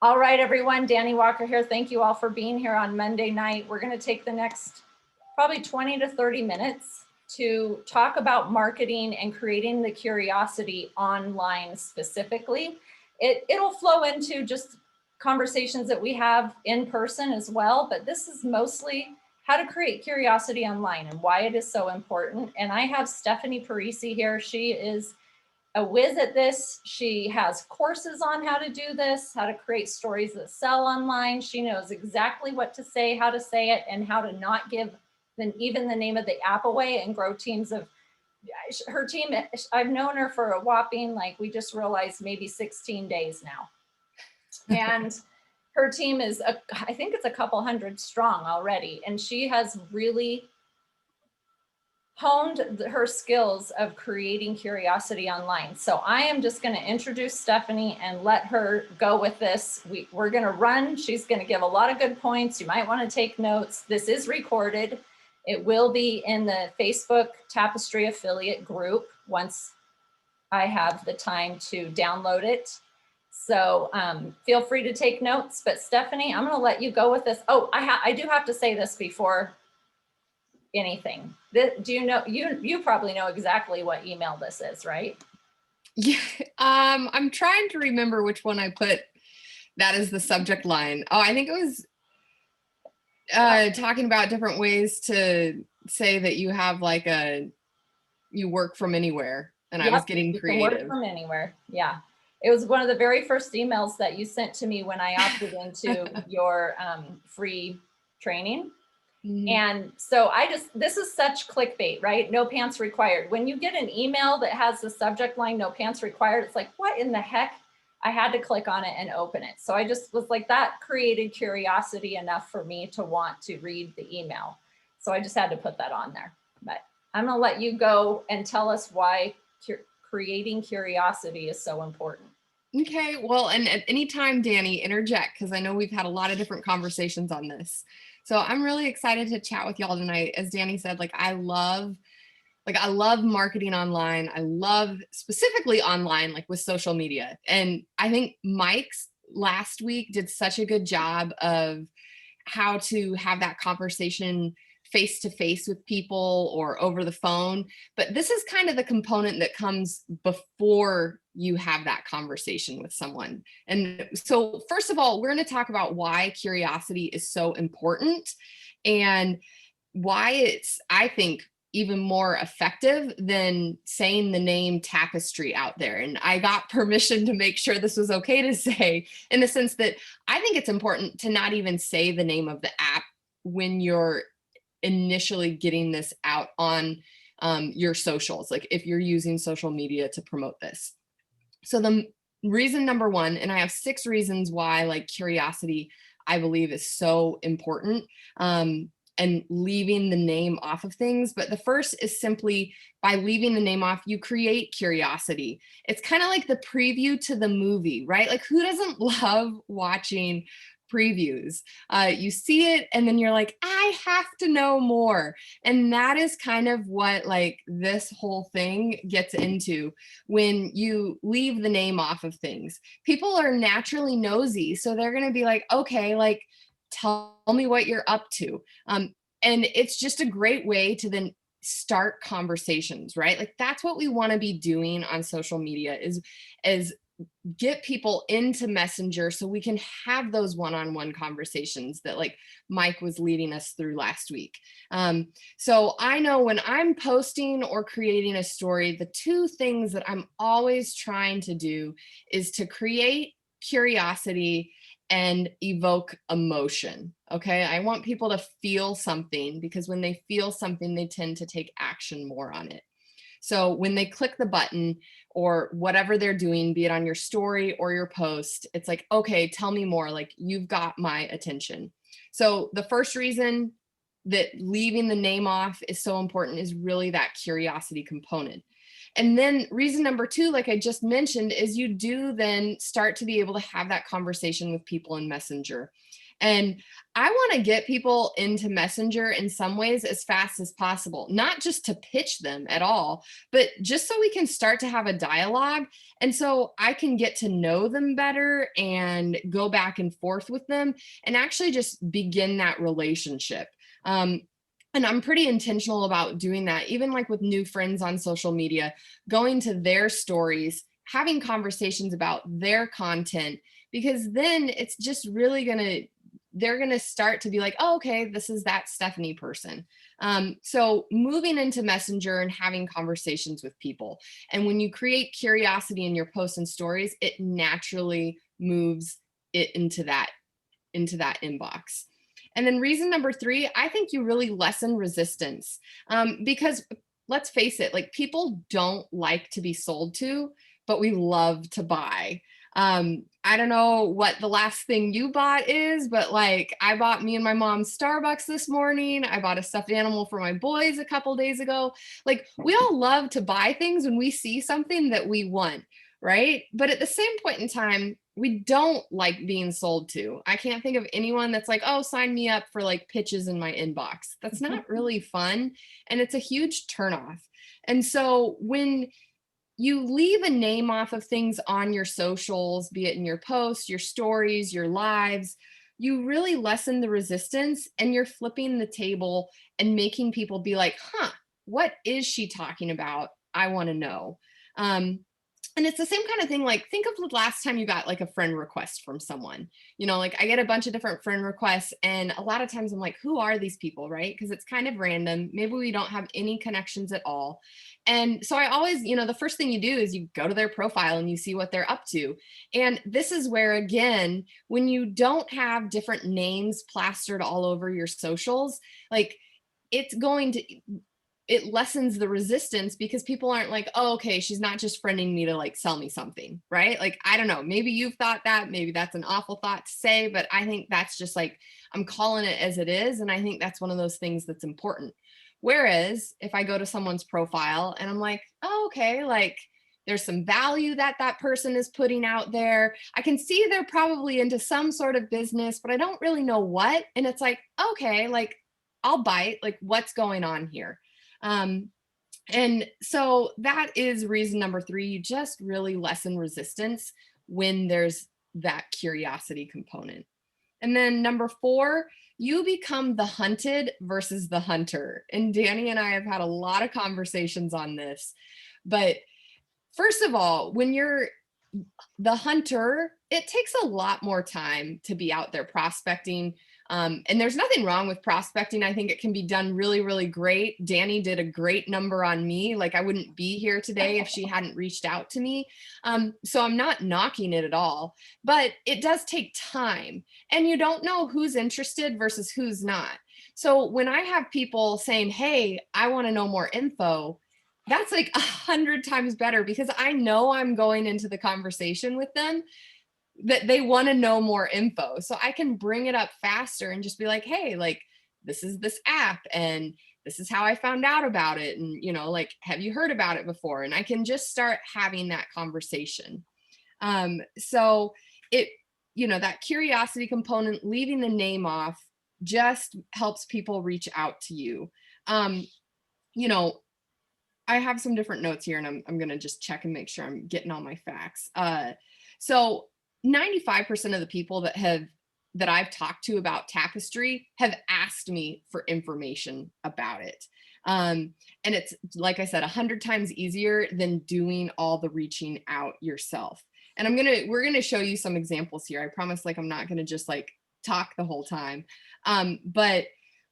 All right, everyone, Danny Walker here. Thank you all for being here on Monday night. We're going to take the next probably 20 to 30 minutes to talk about marketing and creating the curiosity online specifically. It'll flow into just conversations that we have in person as well, but this is mostly how to create curiosity online and why it is so important. And I have Stephanie Parisi here. She is a whiz at this. She has courses on how to do this, how to create stories that sell online. She knows exactly what to say, how to say it, and how to not give even the name of the app away and grow teams of her team. I've known her for a whopping, like we just realized, maybe 16 days now. And her team is, I think it's a couple hundred strong already. And she has really honed her skills of creating curiosity online. So I am just going to introduce Stephanie and let her go with this. We're going to run. She's going to give a lot of good points. You might want to take notes. This is recorded. It will be in the Facebook Tapestril affiliate group once I have the time to download it. So feel free to take notes. But Stephanie, I'm going to let you go with this. Oh, I do have to say this before anything. Do you know, you probably know exactly what email this is, right? Yeah, I'm trying to remember which one I put that as the subject line. Oh, I think it was talking about different ways to say that you have like you work from anywhere, and yep, I was getting creative. You can work from anywhere. Yeah. It was one of the very first emails that you sent to me when I opted into your free training. Mm-hmm. And so this is such clickbait, right? No pants required. When you get an email that has the subject line, no pants required, it's like, what in the heck? I had to click on it and open it. So I just was like, that created curiosity enough for me to want to read the email. So I just had to put that on there. But I'm gonna let you go and tell us why creating curiosity is so important. Okay, well, and at any time, Danny, interject, because I know we've had a lot of different conversations on this. So I'm really excited to chat with y'all tonight. As Danny said, I love marketing online. I love specifically online, like with social media. And I think Mike's last week did such a good job of how to have that conversation face-to-face with people or over the phone. But this is kind of the component that comes before you have that conversation with someone. And so first of all, we're going to talk about why curiosity is so important and why it's, I think, even more effective than saying the name Tapestril out there. And I got permission to make sure this was okay to say, in the sense that I think it's important to not even say the name of the app when you're initially getting this out on your socials, like if you're using social media to promote this. So the reason number one, and I have 6 reasons why curiosity, I believe, is so important, and leaving the name off of things. But the first is simply by leaving the name off, you create curiosity. It's kind of like the preview to the movie, right? Like, who doesn't love watching previews? You see it and then you're like, I have to know more. And that is kind of what this whole thing gets into when you leave the name off of things. People are naturally nosy, so they're going to be like, okay, tell me what you're up to. And it's just a great way to then start conversations, right? That's what we want to be doing on social media is get people into Messenger so we can have those one-on-one conversations that Mike was leading us through last week. So I know when I'm posting or creating a story, the 2 things that I'm always trying to do is to create curiosity and evoke emotion. Okay. I want people to feel something, because when they feel something, they tend to take action more on it. So when they click the button or whatever they're doing, be it on your story or your post, it's like, okay, tell me more. You've got my attention. So the first reason that leaving the name off is so important is really that curiosity component. And then reason number 2, like I just mentioned, is you do then start to be able to have that conversation with people in Messenger. And I want to get people into Messenger in some ways as fast as possible, not just to pitch them at all, but just so we can start to have a dialogue. And so I can get to know them better and go back and forth with them and actually just begin that relationship. And I'm pretty intentional about doing that, even like with new friends on social media, going to their stories, having conversations about their content, because then it's just really going to, they're going to start to be like, oh, okay, this is that Stephanie person. So moving into Messenger and having conversations with people. And when you create curiosity in your posts and stories, it naturally moves it into that inbox. And then reason number 3, I think you really lessen resistance, because let's face it, like people don't like to be sold to, but we love to buy. I don't know what the last thing you bought is, but like I bought me and my mom Starbucks this morning. I bought a stuffed animal for my boys a couple days ago. Like we all love to buy things when we see something that we want, right? But at the same point in time, we don't like being sold to. I can't think of anyone that's like, oh, sign me up for like pitches in my inbox. That's not really fun. And it's a huge turnoff. And so when you leave a name off of things on your socials, be it in your posts, your stories, your lives, you really lessen the resistance and you're flipping the table and making people be like, huh, what is she talking about? I want to know. And it's the same kind of thing. Like, think of the last time you got like a friend request from someone. You know, like I get a bunch of different friend requests, and a lot of times I'm like, who are these people, right? Because it's kind of random. Maybe we don't have any connections at all. And so I always, you know, the first thing you do is you go to their profile and you see what they're up to. And this is where, again, when you don't have different names plastered all over your socials, like it's going to, it lessens the resistance because people aren't like, oh, okay, she's not just friending me to like sell me something, right? Like, I don't know, maybe you've thought that, maybe that's an awful thought to say, but I think that's just like, I'm calling it as it is. And I think that's one of those things that's important. Whereas if I go to someone's profile and I'm like, oh, okay, like there's some value that that person is putting out there. I can see they're probably into some sort of business, but I don't really know what. And it's like, okay, like I'll bite, like what's going on here? Um, and so that is reason number 3. You just really lessen resistance when there's that curiosity component. And then number 4, you become the hunted versus the hunter. And Danny and I have had a lot of conversations on this. But first of all, when you're the hunter, it takes a lot more time to be out there prospecting. And there's nothing wrong with prospecting. I think it can be done really, really great. Danny did a great number on me. Like I wouldn't be here today if she hadn't reached out to me. So I'm not knocking it at all, but it does take time and you don't know who's interested versus who's not. So when I have people saying, hey, I want to know more info, that's like 100 times better because I know I'm going into the conversation with them that they want to know more info. So I can bring it up faster and just be like, hey, like this is this app and this is how I found out about it. And, you know, like, have you heard about it before? And I can just start having that conversation. So it, you know, that curiosity component, leaving the name off just helps people reach out to you. You know, I have some different notes here and I'm going to just check and make sure I'm getting all my facts. So 95% of the people that I've talked to about Tapestry have asked me for information about it. And it's, like I said, 100 times easier than doing all the reaching out yourself. And we're going to show you some examples here. I promise, like, I'm not going to just like talk the whole time. But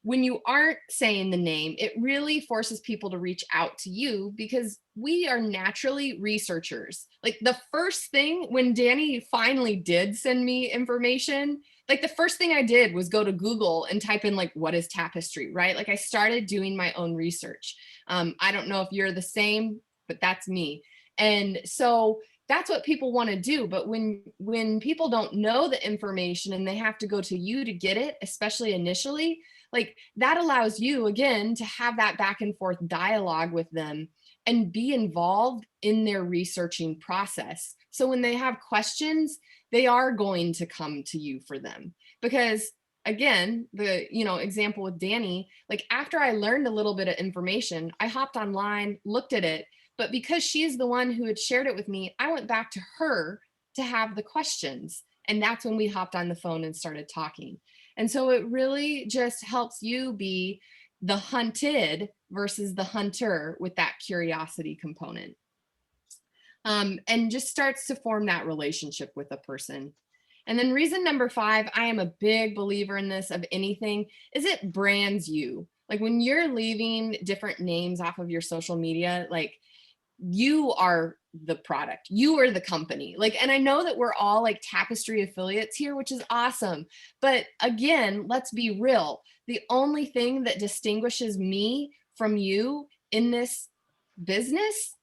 when you aren't saying the name, it really forces people to reach out to you because we are naturally researchers. Like the first thing when Danny finally did send me information, like the first thing I did was go to Google and type in like, what is Tapestry, right? Like I started doing my own research. I don't know if you're the same, but that's me. And so that's what people want to do. But when people don't know the information and they have to go to you to get it, especially initially, like that allows you again to have that back and forth dialogue with them and be involved in their researching process. So when they have questions, they are going to come to you for them. Because again, the, example with Danny, like after I learned a little bit of information, I hopped online, looked at it, but because she's the one who had shared it with me, I went back to her to have the questions. And that's when we hopped on the phone and started talking. And so it really just helps you be the hunted versus the hunter with that curiosity component. And just starts to form that relationship with a person. And then reason number 5, I am a big believer in this of anything, is it brands you. Like when you're leaving different names off of your social media, like you are the product, you are the company. Like, and I know that we're all like Tapestry affiliates here, which is awesome. But again, let's be real. The only thing that distinguishes me from you in this business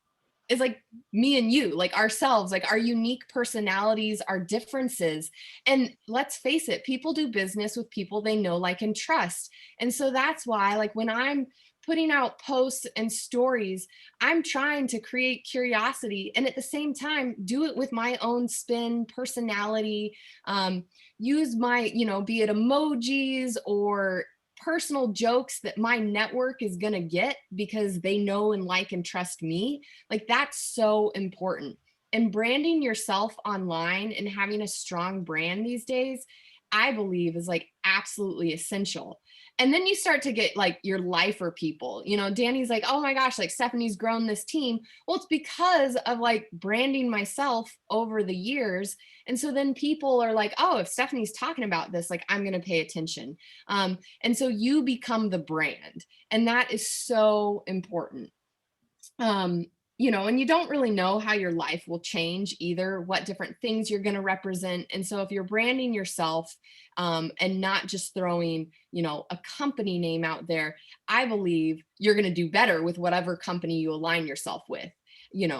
is like me and you, like ourselves, like our unique personalities, our differences. And let's face it, people do business with people they know, like, and trust. And so that's why, like, when I'm putting out posts and stories, I'm trying to create curiosity and at the same time do it with my own spin, personality, use my, be it emojis or personal jokes that my network is going to get because they know and like and trust me. Like that's so important. And branding yourself online and having a strong brand these days, I believe is like absolutely essential. And then you start to get like your lifer people. Danny's like, oh my gosh, like Stephanie's grown this team. Well, it's because of like branding myself over the years. And so then people are like, oh, if Stephanie's talking about this, like I'm going to pay attention. And so you become the brand. And that is so important. And you don't really know how your life will change either, what different things you're going to represent. And so if you're branding yourself and not just throwing, a company name out there, I believe you're going to do better with whatever company you align yourself with.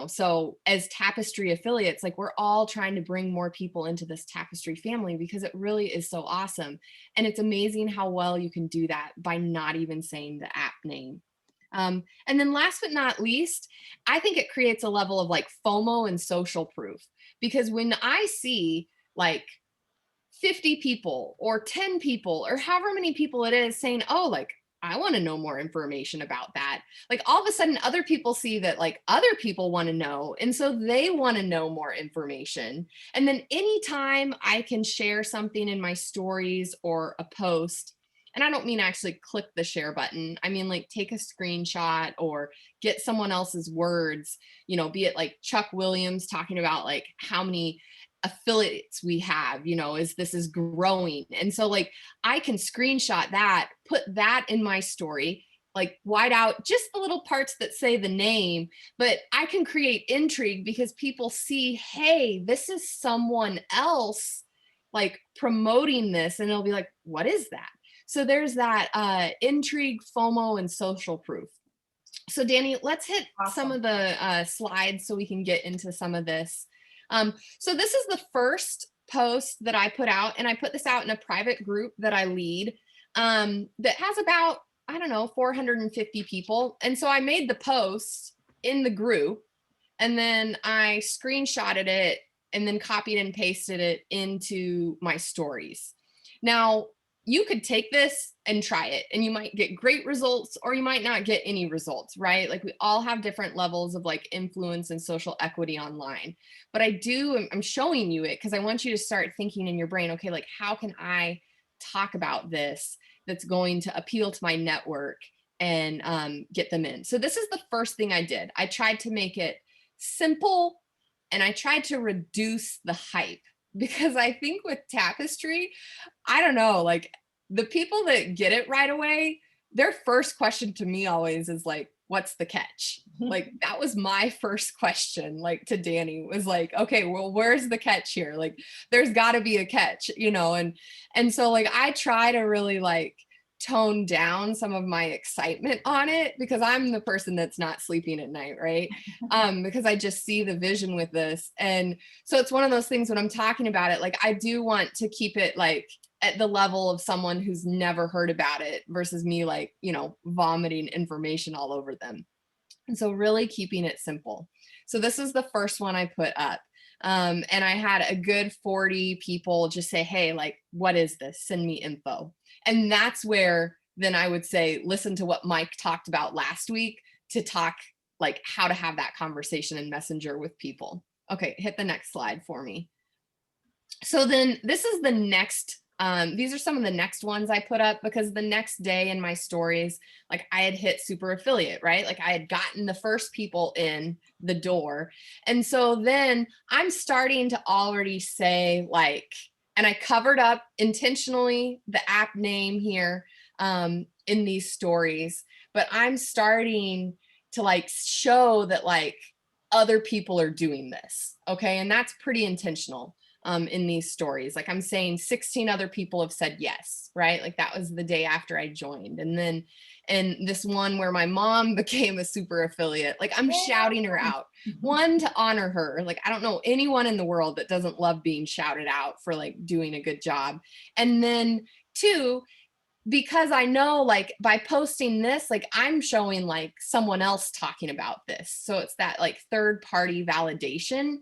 So as Tapestry affiliates, like we're all trying to bring more people into this Tapestry family because it really is so awesome. And it's amazing how well you can do that by not even saying the app name. And then last but not least, I think it creates a level of like FOMO and social proof, because when I see like 50 people or 10 people or however many people it is saying, oh, like, I want to know more information about that. Like all of a sudden other people see that like other people want to know. And so they want to know more information. And then anytime I can share something in my stories or a post, and I don't mean actually click the share button. I mean, like take a screenshot or get someone else's words, be it like Chuck Williams talking about like how many affiliates we have, this is growing. And so like I can screenshot that, put that in my story, like white out just the little parts that say the name, but I can create intrigue because people see, hey, this is someone else like promoting this, and they'll be like, what is that? So there's that intrigue, FOMO, and social proof. So Danny, let's hit some of the slides so we can get into some of this. So this is the first post that I put out, and I put this out in a private group that I lead that has about, 450 people. And so I made the post in the group, and then I screenshotted it and then copied and pasted it into my stories. Now, you could take this and try it, and you might get great results or you might not get any results, right? Like we all have different levels of like influence and social equity online. But I'm showing you it because I want you to start thinking in your brain, okay, like how can I talk about this that's going to appeal to my network and get them in? So this is the first thing I did. I tried to make it simple and I tried to reduce the hype. Because I think with Tapestry, I don't know, like the people that get it right away, their first question to me always is like, what's the catch? Like that was my first question, like to Danny, was like, okay, well, where's the catch here? Like there's got to be a catch, and so like I try to really like tone down some of my excitement on it because I'm the person that's not sleeping at night, right? Because I just see the vision with this. And so it's one of those things when I'm talking about it, like I do want to keep it like at the level of someone who's never heard about it versus me like, vomiting information all over them. And so really keeping it simple. So this is the first one I put up. And I had a good 40 people just say, hey, like, what is this? Send me info. And that's where then I would say, listen to what Mike talked about last week to talk like how to have that conversation in Messenger with people. Okay, hit the next slide for me. So then this is the next, these are some of the next ones I put up, because the next day in my stories, like I had hit super affiliate, right? Like I had gotten the first people in the door. And so then I'm starting to already say like, and I covered up intentionally the app name here in these stories, but I'm starting to like show that like other people are doing this. Okay. And that's pretty intentional in these stories. Like I'm saying 16 other people have said yes, right? Like that was the day after I joined. And then in this one where my mom became a super affiliate, like I'm shouting her out. One, to honor her. Like I don't know anyone in the world that doesn't love being shouted out for like doing a good job. And then two, because I know like by posting this, like I'm showing like someone else talking about this. So it's that like third party validation,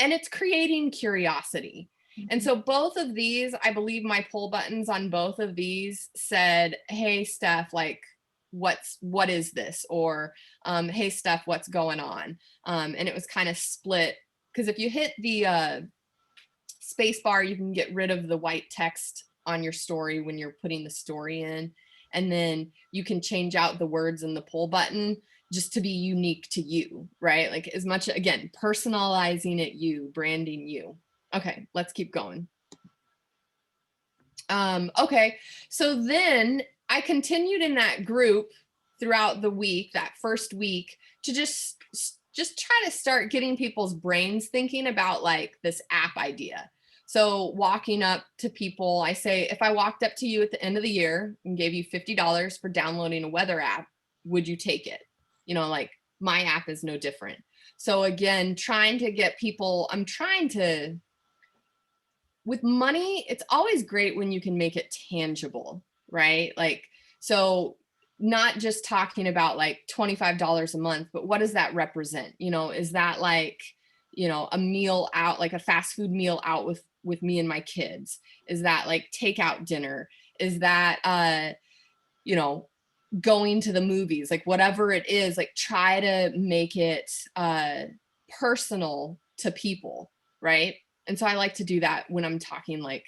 and it's creating curiosity. And so both of these, I believe my poll buttons on both of these said, hey, Steph, like, what is this? Or, hey, Steph, what's going on? And it was kind of split, because if you hit the space bar, you can get rid of the white text on your story when you're putting the story in. And then you can change out the words in the poll button just to be unique to you, right? Like as much, again, personalizing it you, branding you. Okay, let's keep going. Okay, so then I continued in that group throughout the week, that first week, to just try to start getting people's brains thinking about like this app idea. So walking up to people, I say, if I walked up to you at the end of the year and gave you $50 for downloading a weather app, would you take it? You know, like my app is no different. So again, trying to get people, I'm trying to, with money, it's always great when you can make it tangible, right? Like, so not just talking about like $25 a month, but what does that represent? You know, is that like, you know, a meal out, like a fast food meal out with me and my kids? Is that like takeout dinner? Is that, you know, going to the movies? Like whatever it is, like try to make it personal to people, right? And so I like to do that when I'm talking like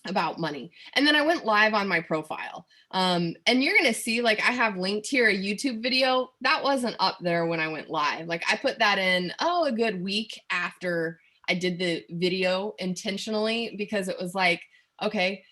about money. And then I went live on my profile. And you're going to see like I have linked here a YouTube video that wasn't up there when I went live. Like I put that in, a good week after I did the video intentionally, because it was like, okay,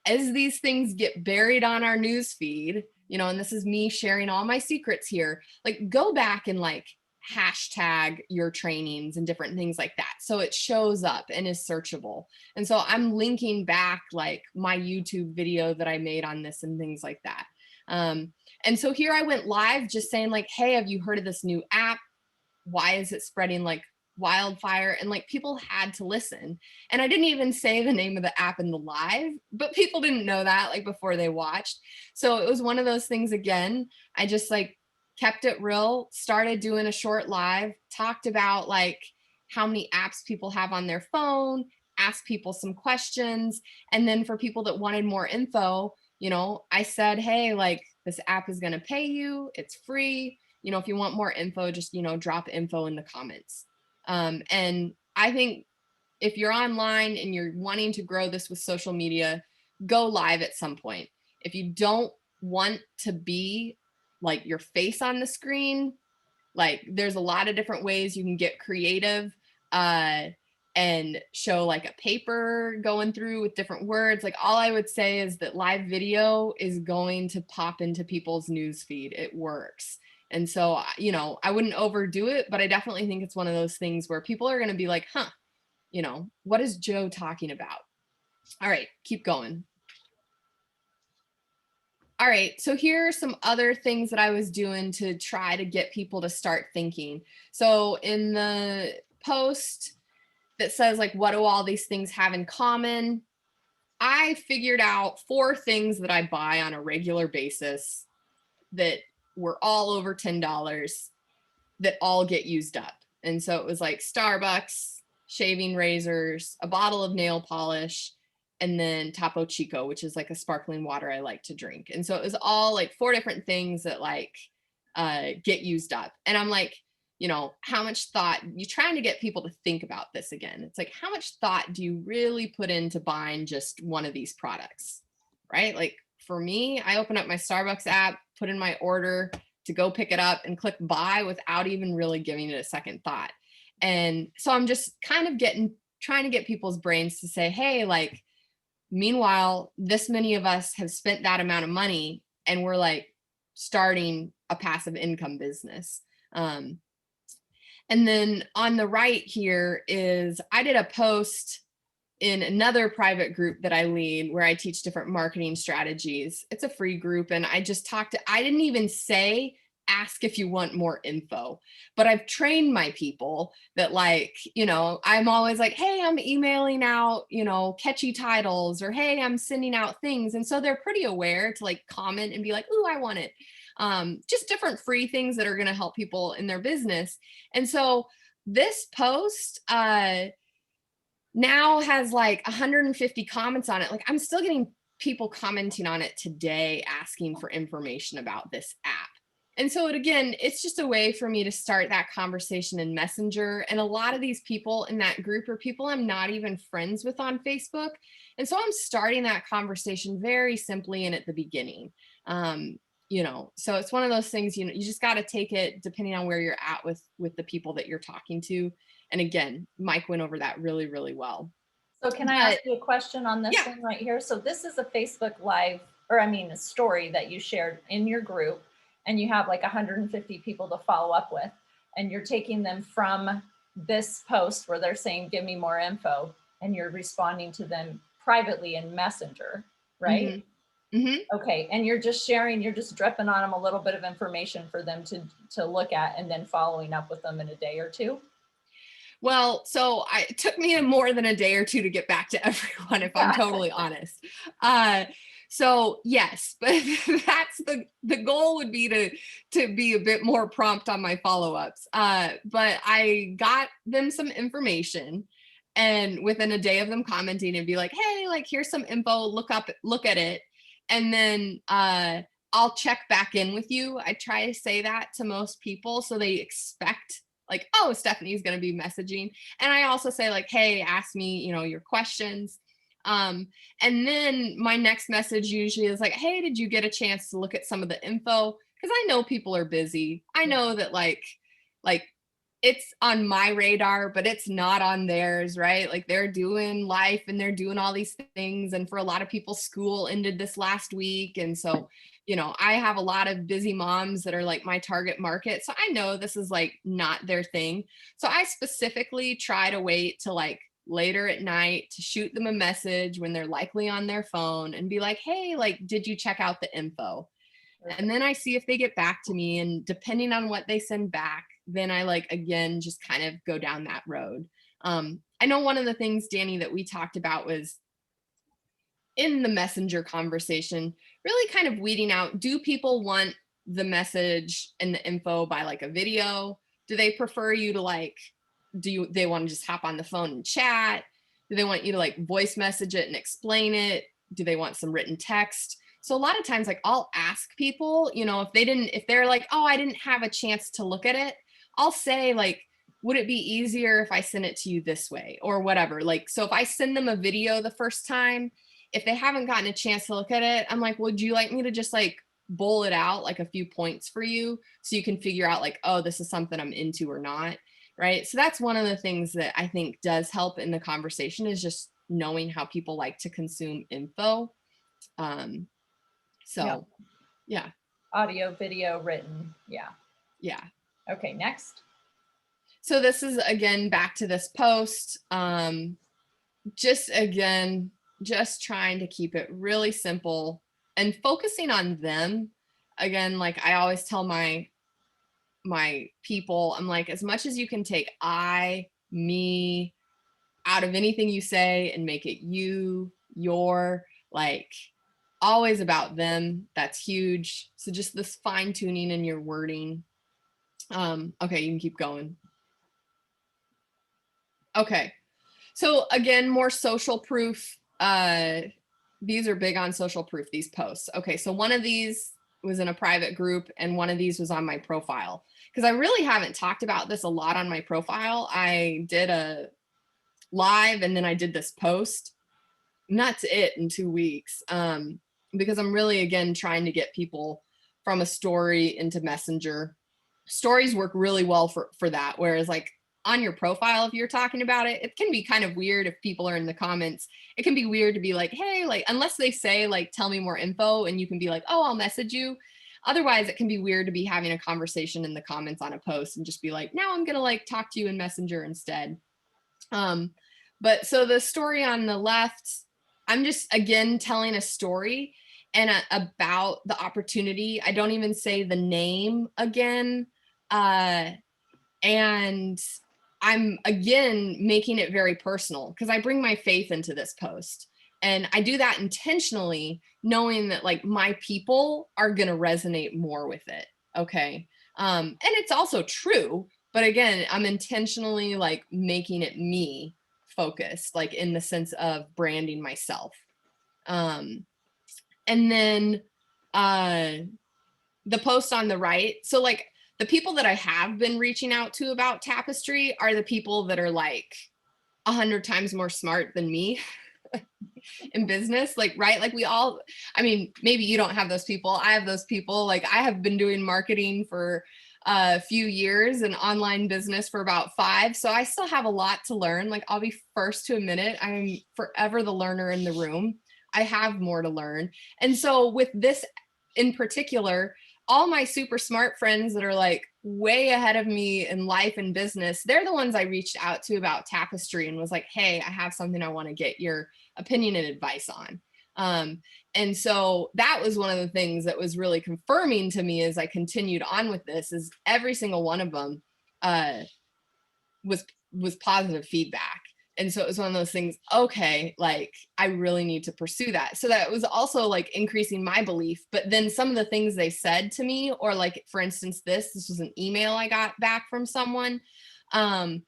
as these things get buried on our news feed, you know, and this is me sharing all my secrets here, like go back and like hashtag your trainings and different things like that, so it shows up and is searchable. And so I'm linking back like my YouTube video that I made on this and things like that. And so here I went live just saying like, hey, have you heard of this new app? Why is it spreading like wildfire? And like people had to listen. And I didn't even say the name of the app in the live, but people didn't know that like before they watched. So it was one of those things. Again, I just like kept it real, started doing a short live, talked about like how many apps people have on their phone, asked people some questions. And then for people that wanted more info, you know, I said, hey, like this app is going to pay you, it's free. You know, if you want more info, just, you know, drop info in the comments. And I think if you're online and you're wanting to grow this with social media, go live at some point. If you don't want to be like your face on the screen, like there's a lot of different ways you can get creative and show like a paper going through with different words. Like all I would say is that live video is going to pop into people's news feed. It works. And so, you know, I wouldn't overdo it, but I definitely think it's one of those things where people are going to be like, huh, you know, what is Joe talking about? All right, keep going. All right, so here are some other things that I was doing to try to get people to start thinking. So in the post that says like, what do all these things have in common? I figured out 4 things that I buy on a regular basis that were all over $10 that all get used up. And so it was like Starbucks, shaving razors, a bottle of nail polish, and then Topo Chico, which is like a sparkling water I like to drink. And so it was all like 4 different things that like get used up. And I'm like, you know, how much thought you're trying to get people to think about this again. It's like, how much thought do you really put into buying just one of these products, right? Like for me, I open up my Starbucks app, put in my order to go pick it up and click buy without even really giving it a second thought. And so I'm just kind of trying to get people's brains to say, hey, like, meanwhile, this many of us have spent that amount of money and we're like starting a passive income business. And then on the right here is I did a post in another private group that I lead where I teach different marketing strategies. It's a free group. And I just I didn't even say, ask if you want more info, but I've trained my people that like, you know, I'm always like, hey, I'm emailing out, you know, catchy titles, or hey, I'm sending out things. And so they're pretty aware to like comment and be like, ooh, I want it. Just different free things that are going to help people in their business. And so this post, now has like 150 comments on it. Like I'm still getting people commenting on it today, asking for information about this app. And so again, it's just a way for me to start that conversation in Messenger. And a lot of these people in that group are people I'm not even friends with on Facebook. And so I'm starting that conversation very simply and at the beginning. You know, so it's one of those things, you know, you just got to take it depending on where you're at with the people that you're talking to. And again, Mike went over that really, really well. So can I ask you a question on this one right here? So this is a Facebook Live, or I mean, a story that you shared in your group, and you have like 150 people to follow up with, and you're taking them from this post where they're saying, give me more info, and you're responding to them privately in Messenger, right? Mm-hmm. Mm-hmm. Okay, and you're just sharing, you're just dripping on them a little bit of information for them to look at, and then following up with them in a day or two. Well, so it took me more than a day or two to get back to everyone, if I'm totally honest. So yes, but that's the goal would be to be a bit more prompt on my follow-ups. But I got them some information, and within a day of them commenting and be like, hey, like here's some info, look at it. And then I'll check back in with you. I try to say that to most people so they expect like, oh, Stephanie's going to be messaging. And I also say like, hey, ask me, you know, your questions. And then my next message usually is like, hey, did you get a chance to look at some of the info? Because I know people are busy. I know that like it's on my radar, but it's not on theirs, right? Like they're doing life and they're doing all these things. And for a lot of people, school ended this last week. And so, you know, I have a lot of busy moms that are like my target market. So I know this is like not their thing. So I specifically try to wait till like later at night to shoot them a message when they're likely on their phone and be like, hey, like, did you check out the info? And then I see if they get back to me, and depending on what they send back, then I like, again, just kind of go down that road. I know one of the things, Danny, that we talked about was in the messenger conversation, really kind of weeding out, do people want the message and the info by like a video? Do they prefer you to like, they want to just hop on the phone and chat? Do they want you to like voice message it and explain it? Do they want some written text? So a lot of times, like I'll ask people, you know, if they're like, oh, I didn't have a chance to look at it, I'll say like, would it be easier if I send it to you this way or whatever? Like, so if I send them a video the first time, if they haven't gotten a chance to look at it, I'm like, would you like me to just like bowl it out like a few points for you so you can figure out like, oh, this is something I'm into or not, right? So that's one of the things that I think does help in the conversation, is just knowing how people like to consume info. So yeah. Audio, video, written. Yeah. Yeah. Okay, next. So this is again back to this post. Just trying to keep it really simple and focusing on them. Again, like I always tell my people, I'm like, as much as you can take me out of anything you say and make it your, like always about them. That's huge. So just this fine tuning in your wording. Okay, you can keep going. Okay. So again, more social proof. These are big on social proof, these posts. Okay, so one of these was in a private group and one of these was on my profile. Because I really haven't talked about this a lot on my profile. I did a live and then I did this post. And that's it in 2 weeks. Because I'm really, again, trying to get people from a story into Messenger. Stories work really well for that. Whereas like on your profile, if you're talking about it, it can be kind of weird if people are in the comments. It can be weird to be like, hey, like, unless they say like, tell me more info, and you can be like, oh, I'll message you. Otherwise, it can be weird to be having a conversation in the comments on a post and just be like, now I'm gonna like talk to you in Messenger instead. But so the story on the left, I'm just, again, telling a story and about the opportunity. I don't even say the name again. And I'm, again, making it very personal because I bring my faith into this post. And I do that intentionally, knowing that like my people are going to resonate more with it. Okay. And it's also true. But again, I'm intentionally like making it me focused, like in the sense of branding myself. And then the post on the right. So like the people that I have been reaching out to about Tapestry are the people that are like 100 times more smart than me in business. Like, right. Like we all, I mean, maybe you don't have those people. I have those people. Like I have been doing marketing for a few years and online business for about 5. So I still have a lot to learn. Like I'll be first to admit it. I'm forever the learner in the room. I have more to learn. And so with this in particular, all my super smart friends that are like way ahead of me in life and business, they're the ones I reached out to about Tapestry and was like, hey, I have something I want to get your opinion and advice on. And so that was one of the things that was really confirming to me as I continued on with this, is every single one of them was positive feedback. And so it was one of those things, okay, like I really need to pursue that. So that was also like increasing my belief. But then some of the things they said to me, or like, for instance, this was an email I got back from someone. I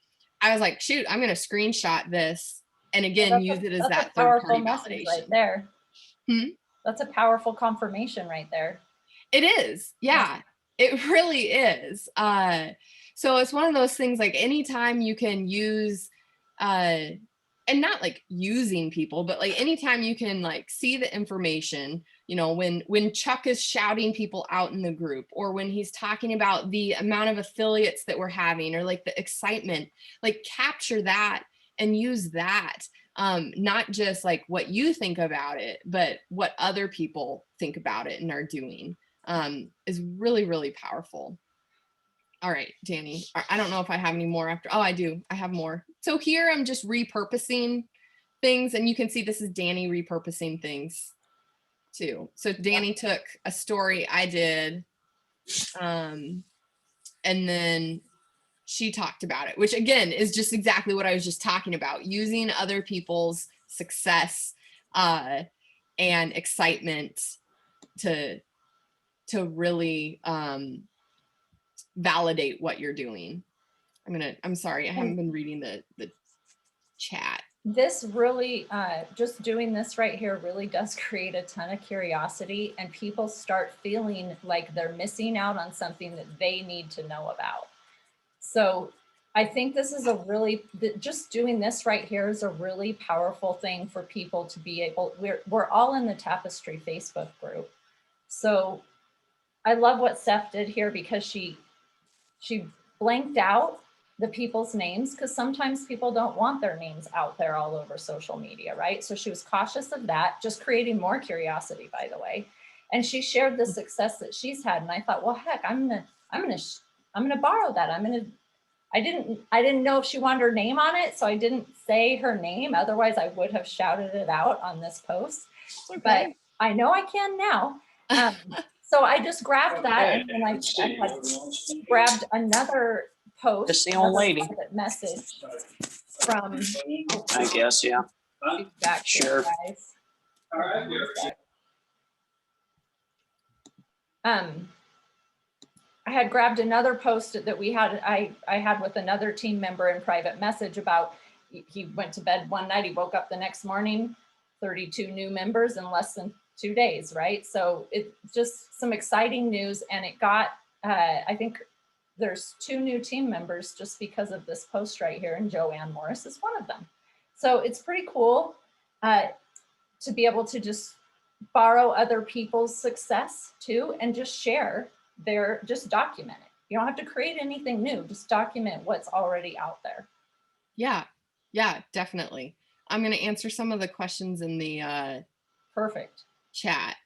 was like, shoot, I'm going to screenshot this. And again, use it as that third party validation. Right there. Hmm? That's a powerful confirmation right there. It is. Yeah, it really is. So it's one of those things, like anytime you can use, and not like using people, but like anytime you can like see the information, you know, when Chuck is shouting people out in the group, or when he's talking about the amount of affiliates that we're having, or like the excitement, like capture that and use that. Not just like what you think about it, but what other people think about it and are doing, is really, really powerful. All right, Danny, I don't know if I have any more after. Oh, I do. I have more. So here I'm just repurposing things, and you can see this is Danny repurposing things too. So Danny took a story I did, and then she talked about it, which again is just exactly what I was just talking about, using other people's success and excitement to really validate what you're doing. I'm sorry, I haven't been reading the chat. This really, just doing this right here really does create a ton of curiosity, and people start feeling like they're missing out on something that they need to know about. So I think this is just doing this right here is a really powerful thing for people to be able, we're all in the Tapestry Facebook group. So I love what Steph did here, because she blanked out the people's names, because sometimes people don't want their names out there all over social media, right? So she was cautious of that, just creating more curiosity, by the way. And she shared the success that she's had. And I thought, well, heck, I'm gonna borrow that. I didn't know if she wanted her name on it, so I didn't say her name. Otherwise, I would have shouted it out on this post. Okay. But I know I can now. So I just grabbed that, and then I grabbed another post. Just the old lady. Message from. I guess, yeah. Back Sure. Guys. All right. I had grabbed another post that we had, I had with another team member in private message about he went to bed one night, he woke up the next morning, 32 new members in less than 2 days, right? So it's just some exciting news, and it got, I think there's 2 new team members just because of this post right here, and Joanne Morris is one of them. So it's pretty cool to be able to just borrow other people's success too, and just share just document it. You don't have to create anything new, just document what's already out there. Yeah, definitely. I'm going to answer some of the questions in the Perfect chat.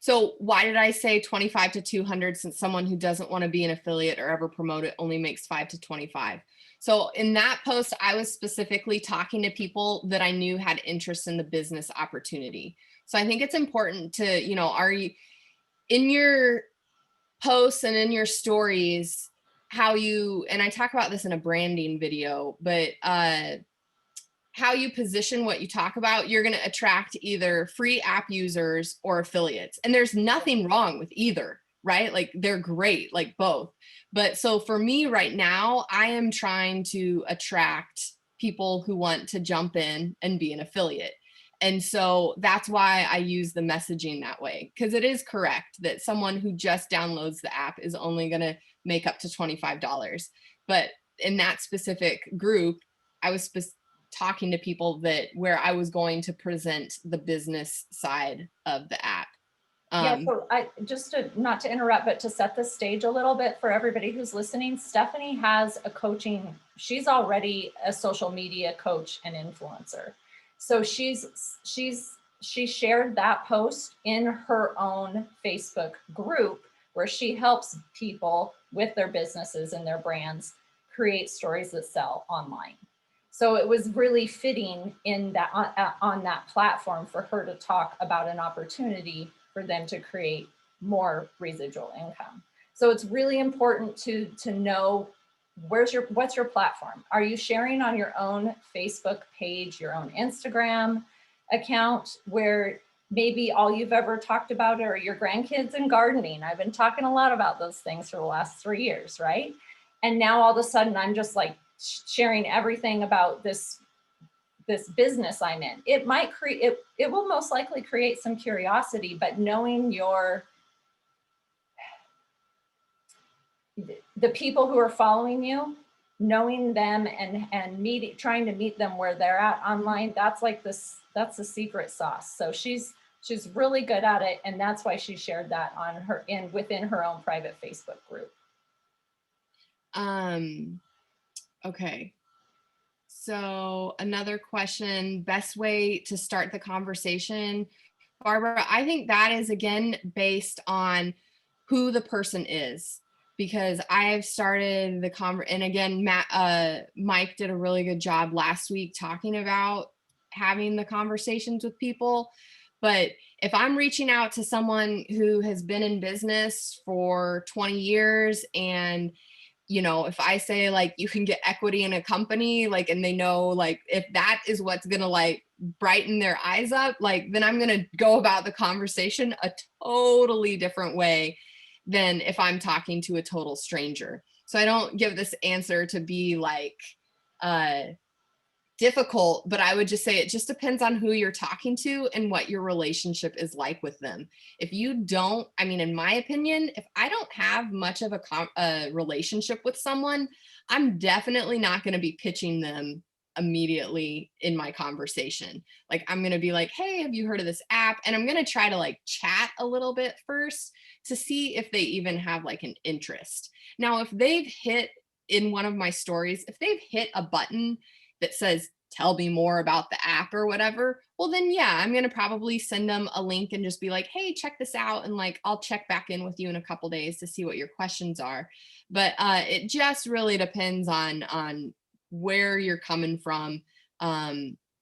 So why did I say 25 to 200, since someone who doesn't want to be an affiliate or ever promote it only makes 5 to 25? So in that post, I was specifically talking to people that I knew had interest in the business opportunity. So I think it's important to, you know, are you in your posts and in your stories, how you, and I talk about this in a branding video, but how you position what you talk about, you're going to attract either free app users or affiliates. And there's nothing wrong with either, right? Like they're great, like both. But so for me right now, I am trying to attract people who want to jump in and be an affiliate. And so that's why I use the messaging that way, because it is correct that someone who just downloads the app is only going to make up to $25. But in that specific group, I was talking to people that where I was going to present the business side of the app. Yeah, so I just to not to interrupt, but to set the stage a little bit for everybody who's listening, Stephanie has a coaching, she's already a social media coach and influencer. So she shared that post in her own Facebook group where she helps people with their businesses and their brands create stories that sell online. So it was really fitting in that on that platform for her to talk about an opportunity for them to create more residual income. So it's really important to know what's your platform. Are you sharing on your own Facebook page, your own Instagram account, where maybe all you've ever talked about are your grandkids and gardening? I've been talking a lot about those things for the last 3 years, right? And now all of a sudden I'm just like sharing everything about this business I'm in. It might create, it will most likely create some curiosity, but knowing the people who are following you, knowing them and trying to meet them where they're at online, that's the secret sauce. So she's really good at it, and that's why she shared that on within her own private Facebook group. Okay. So another question, best way to start the conversation. Barbara, I think that is again based on who the person is, because I've started and again, Mike did a really good job last week talking about having the conversations with people. But if I'm reaching out to someone who has been in business for 20 years and you know, if I say like you can get equity in a company, like, and they know like if that is what's gonna like brighten their eyes up, like then I'm gonna go about the conversation a totally different way than if I'm talking to a total stranger. So I don't give this answer to be like difficult, but I would just say it just depends on who you're talking to and what your relationship is like with them. If you don't, I mean, in my opinion, if I don't have much of a relationship with someone, I'm definitely not going to be pitching them immediately in my conversation. Like I'm going to be like, hey, have you heard of this app? And I'm going to try to like chat a little bit first to see if they even have like an interest. Now, if they've hit in one of my stories, if they've hit a button that says, tell me more about the app or whatever, well then yeah, I'm going to probably send them a link and just be like, hey, check this out. And like, I'll check back in with you in a couple days to see what your questions are. But it just really depends on where you're coming from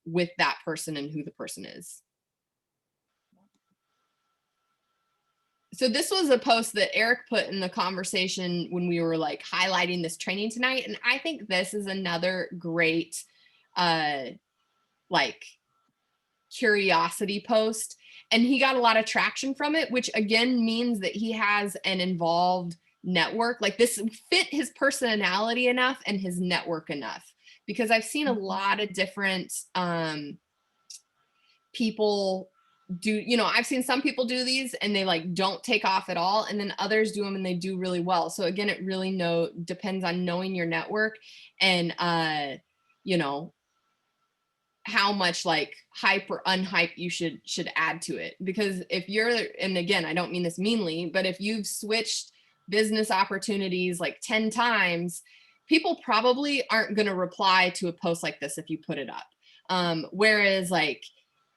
with that person and who the person is. So this was a post that Eric put in the conversation when we were like highlighting this training tonight. And I think this is another great like curiosity post, and he got a lot of traction from it, which again means that he has an involved network. Like this fit his personality enough and his network enough because I've seen a lot of different people do, you know, I've seen some people do these and they like don't take off at all, and then others do them and they do really well. So again, it really depends on knowing your network and you know, how much like hype or unhype you should add to it. Because if you're, and again, I don't mean this meanly, but if you've switched business opportunities like 10 times, people probably aren't going to reply to a post like this if you put it up. Whereas like,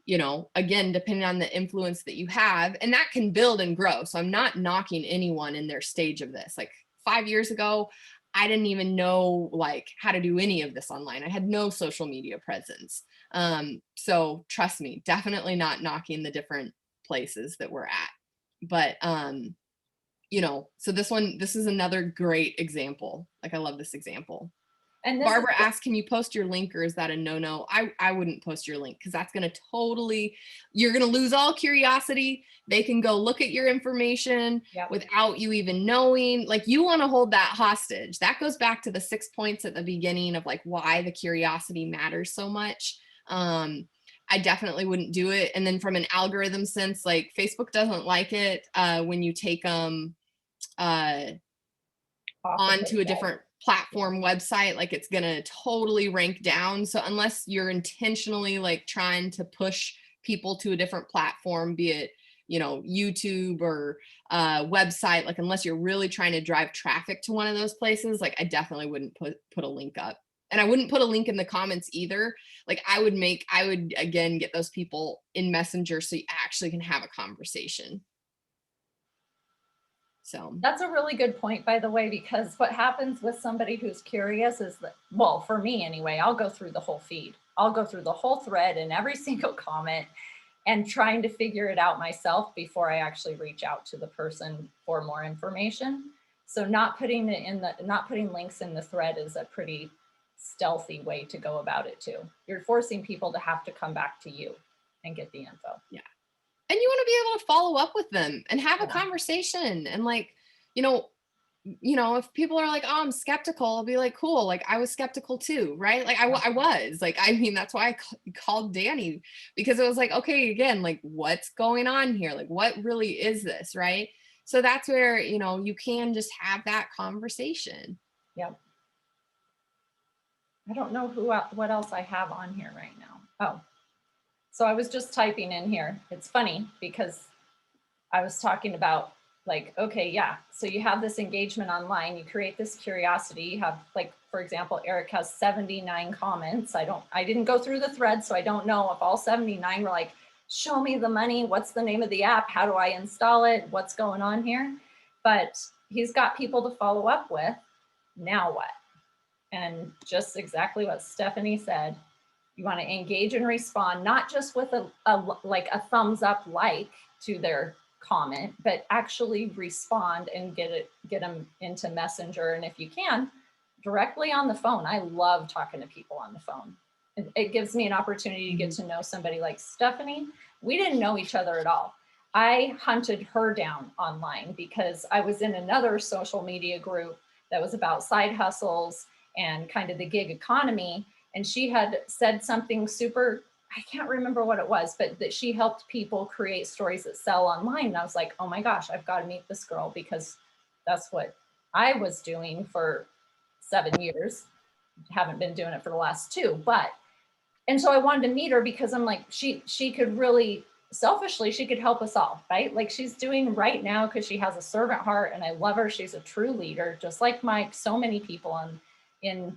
you know, again, depending on the influence that you have, and that can build and grow. So I'm not knocking anyone in their stage of this. Like 5 years ago, I didn't even know like how to do any of this online. I had no social media presence. So trust me, definitely not knocking the different places that we're at. But, you know, so this is another great example. Like, I love this example. And Barbara asked, can you post your link, or is that a no-no? I wouldn't post your link, because that's going to you're going to lose all curiosity. They can go look at your information without you even knowing. Like, you want to hold that hostage. That goes back to the 6 points at the beginning of like why the curiosity matters so much. I definitely wouldn't do it. And then from an algorithm sense, like Facebook doesn't like it when you take them onto a different platform website. Like, it's gonna totally rank down. So unless you're intentionally like trying to push people to a different platform, be it, you know, YouTube or website, like unless you're really trying to drive traffic to one of those places, like I definitely wouldn't put a link up. And I wouldn't put a link in the comments either. Like, I would again get those people in Messenger so you actually can have a conversation. So that's a really good point, by the way, because what happens with somebody who's curious is that, well, for me anyway, I'll go through the whole feed. I'll go through the whole thread and every single comment and trying to figure it out myself before I actually reach out to the person for more information. So not putting links in the thread is a pretty stealthy way to go about it too. You're forcing people to have to come back to you and get the info. Yeah. And you want to be able to follow up with them and have a conversation. And like, you know, if people are like, oh, I'm skeptical, I'll be like, cool. Like, I was skeptical too, right? Like I was like, I mean, that's why I called Danny, because it was like, okay, again, like what's going on here? Like, what really is this? Right. So that's where, you know, you can just have that conversation. Yep. I don't know what else I have on here right now. Oh, so I was just typing in here. It's funny because I was talking about like, okay, yeah. So you have this engagement online, you create this curiosity, you have like, for example, Eric has 79 comments. I didn't go through the thread, so I don't know if all 79 were like, show me the money. What's the name of the app? How do I install it? What's going on here? But he's got people to follow up with. Now what? And just exactly what Stephanie said. You want to engage and respond, not just with a thumbs up like to their comment, but actually respond and get them into Messenger. And if you can, directly on the phone. I love talking to people on the phone. It gives me an opportunity to get to know somebody like Stephanie. We didn't know each other at all. I hunted her down online because I was in another social media group that was about side hustles and kind of the gig economy. And she had said something super, I can't remember what it was, but that she helped people create stories that sell online. And I was like, oh my gosh, I've got to meet this girl, because that's what I was doing for 7 years. Haven't been doing it for the last 2, and so I wanted to meet her because I'm like, she could really, selfishly, she could help us all, right? Like she's doing right now, because she has a servant heart and I love her. She's a true leader, just like Mike, so many people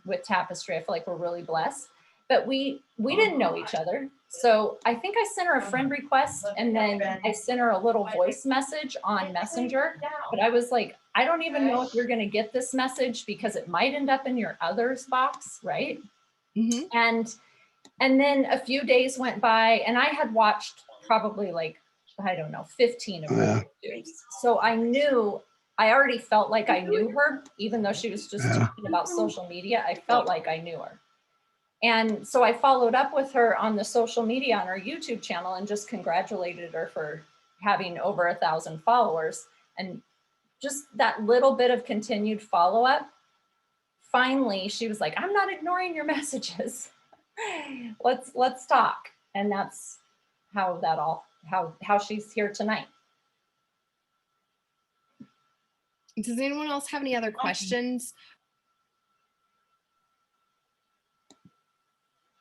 with Tapestril. I feel like we're really blessed, but we didn't know each other. So I think I sent her a friend request, and then I sent her a little voice message on Messenger, but I was like, I don't even know if you're going to get this message, because it might end up in your others box. Right. Mm-hmm. And then a few days went by, and I had watched probably like, I don't know, 15 of her videos. So I already felt like I knew her, even though she was just talking about social media. I felt like I knew her. And so I followed up with her on the social media on her YouTube channel and just congratulated her for having over 1,000 followers. And just that little bit of continued follow-up, finally she was like, I'm not ignoring your messages. Let's talk. And that's how that all, how she's here tonight. Does anyone else have any other questions?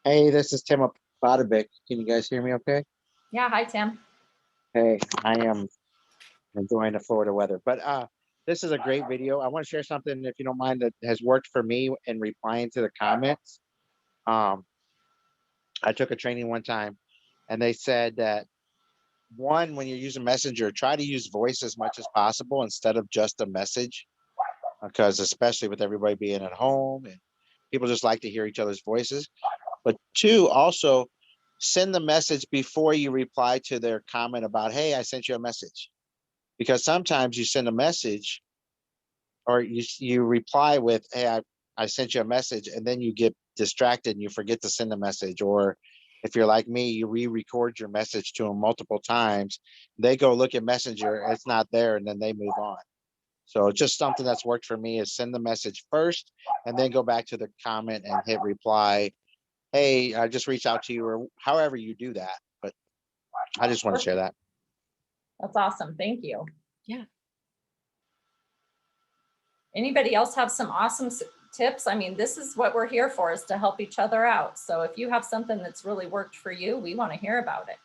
Hey, this is Tim Bodovic. Can you guys hear me okay? Yeah, hi, Tim. Hey, I am enjoying the Florida weather. But this is a great video. I want to share something, if you don't mind, that has worked for me in replying to the comments. I took a training one time, and they said that, one, when you're using Messenger, try to use voice as much as possible instead of just a message, because especially with everybody being at home, and people just like to hear each other's voices. But two, also send the message before you reply to their comment about, hey, I sent you a message. Because sometimes you send a message, or you reply with, hey, I sent you a message, and then you get distracted and you forget to send a message. Or if you're like me, you re-record your message to them multiple times. They go look at Messenger, it's not there, and then they move on. So just something that's worked for me is send the message first and then go back to the comment and hit reply. Hey, I just reached out to you, or however you do that. But I just want to share that. That's awesome. Thank you. Yeah. Anybody else have some awesome tips? I mean, this is what we're here for, is to help each other out. So if you have something that's really worked for you, we want to hear about it.